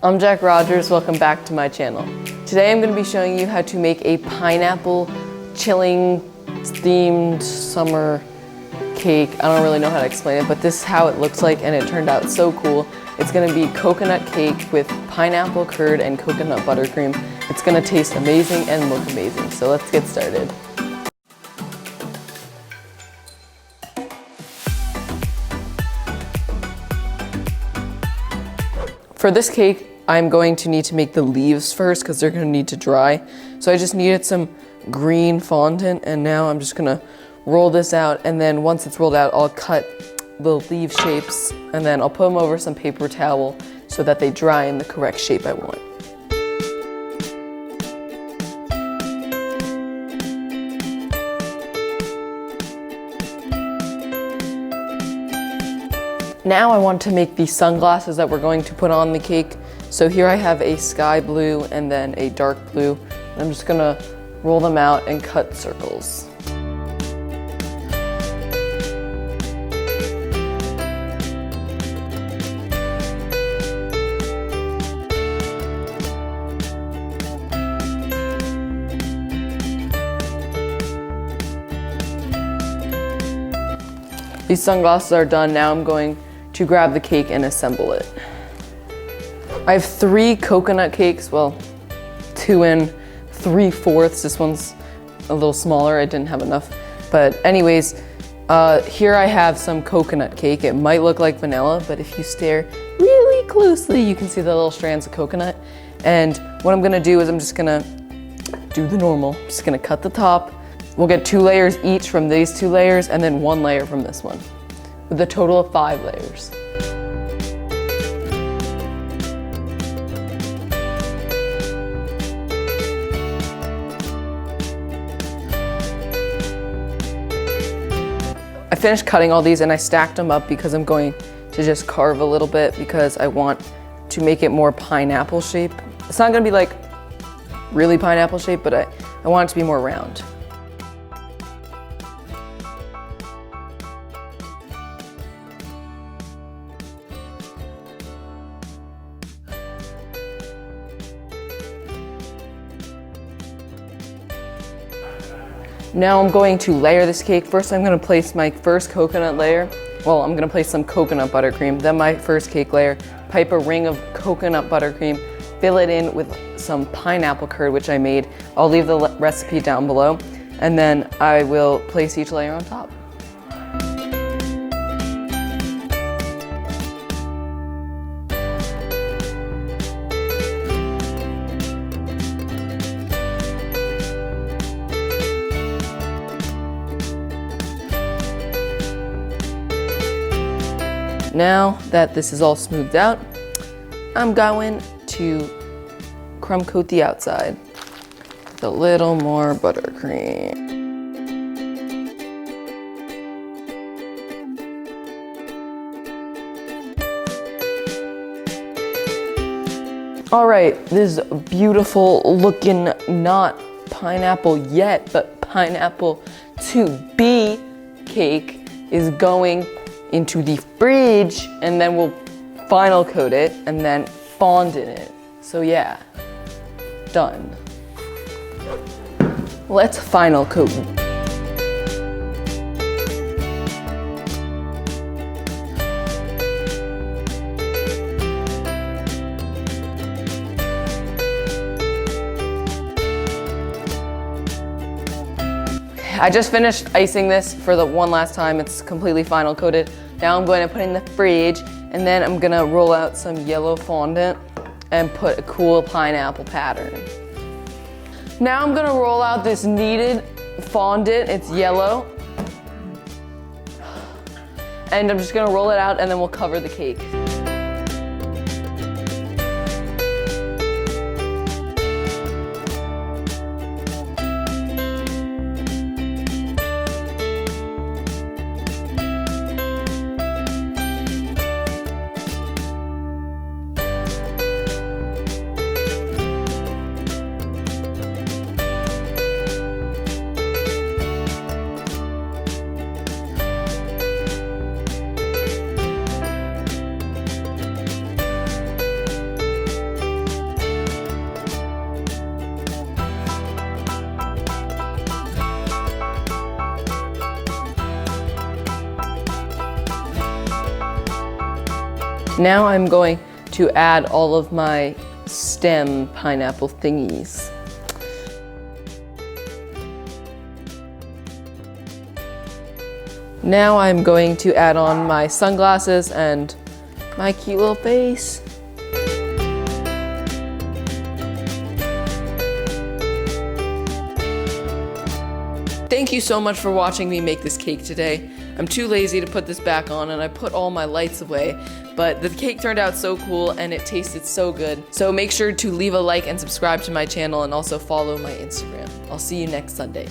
I'm Jack Rogers, welcome back to my channel. Today I'm going to be showing you how to make a pineapple chilling themed summer cake. I don't really know how to explain it, but this is how it looks like and it turned out so cool. It's going to be coconut cake with pineapple curd and coconut buttercream. It's going to taste amazing and look amazing, so let's get started. For this cake, I'm going to need to make the leaves first because they're going to need to dry. So I just needed some green fondant, and now I'm just going to roll this out, and then once it's rolled out, I'll cut the leaf shapes, and then I'll put them over some paper towel so that they dry in the correct shape I want. Now I want to make the sunglasses that we're going to put on the cake. So here I have a sky blue and then a dark blue. I'm just gonna roll them out and cut circles. These sunglasses are done. Now I'm going to grab the cake and assemble it. I have 3 coconut cakes, well, 2 and 3/4. This one's a little smaller, I didn't have enough. But anyways, here I have some coconut cake. It might look like vanilla, but if you stare really closely, you can see the little strands of coconut. And what I'm gonna do is I'm just gonna do the normal. I'm just gonna cut the top. We'll get 2 layers each from these 2 layers and then 1 layer from this one, with a total of 5 layers. I finished cutting all these and I stacked them up because I'm going to just carve a little bit because I want to make it more pineapple shape. It's not gonna be like really pineapple shape, but I want it to be more round. Now I'm going to layer this cake. First I'm going to place my first coconut layer. Well, I'm going to place some coconut buttercream, then my first cake layer, pipe a ring of coconut buttercream, fill it in with some pineapple curd, which I made. I'll leave the recipe down below, and then I will place each layer on top. Now that this is all smoothed out, I'm going to crumb coat the outside with a little more buttercream. All right, this beautiful looking, not pineapple yet, but pineapple to be cake is going into the fridge, and then we'll final coat it and then fondant it. So yeah, done. Let's final coat. I just finished icing this for the one last time. It's completely final coated. Now I'm going to put it in the fridge, and then I'm gonna roll out some yellow fondant and put a cool pineapple pattern. Now I'm gonna roll out this kneaded fondant. It's yellow. And I'm just gonna roll it out, and then we'll cover the cake. Now I'm going to add all of my stem pineapple thingies. Now I'm going to add on my sunglasses and my cute little face. Thank you so much for watching me make this cake today. I'm too lazy to put this back on and I put all my lights away, but the cake turned out so cool and it tasted so good. So make sure to leave a like and subscribe to my channel and also follow my Instagram. I'll see you next Sunday.